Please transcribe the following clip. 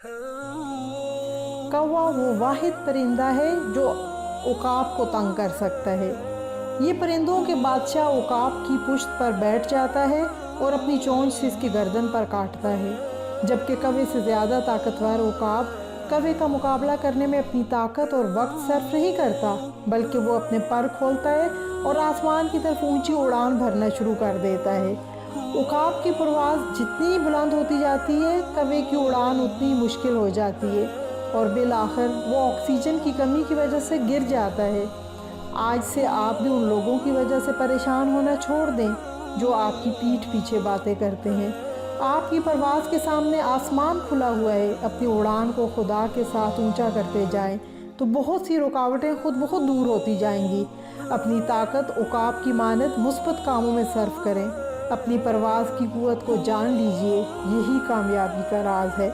कौवा वो वाहिद परिंदा है जो उकाब को तंग कर सकता है। ये परिंदों के बादशाह उकाब की पुश्त पर बैठ जाता है और अपनी चोंच से इसकी गर्दन पर काटता है, जबकि कौवे से ज़्यादा ताकतवर उकाब कौवे का मुकाबला करने में अपनी ताकत और वक्त सर्फ नहीं करता, बल्कि वो अपने पर खोलता है और आसमान की तरफ ऊंची उड़ान भरना शुरू कर देता है। उकाब की परवाज़ जितनी बुलंद होती जाती है, कौवे की उड़ान उतनी मुश्किल हो जाती है और बिल आखिर वो ऑक्सीजन की कमी की वजह से गिर जाता है। आज से आप भी उन लोगों की वजह से परेशान होना छोड़ दें जो आपकी पीठ पीछे बातें करते हैं। आपकी परवाज़ के सामने आसमान खुला हुआ है। अपनी उड़ान को खुदा के साथ ऊंचा करते जाएं तो बहुत सी रुकावटें खुद बहुत दूर होती जाएंगी। अपनी ताकत उकाब की मानद मुस्बत कामों में सर्फ करें। अपनी परवाज़ की क़ुव्वत को जान लीजिए, यही कामयाबी का राज है।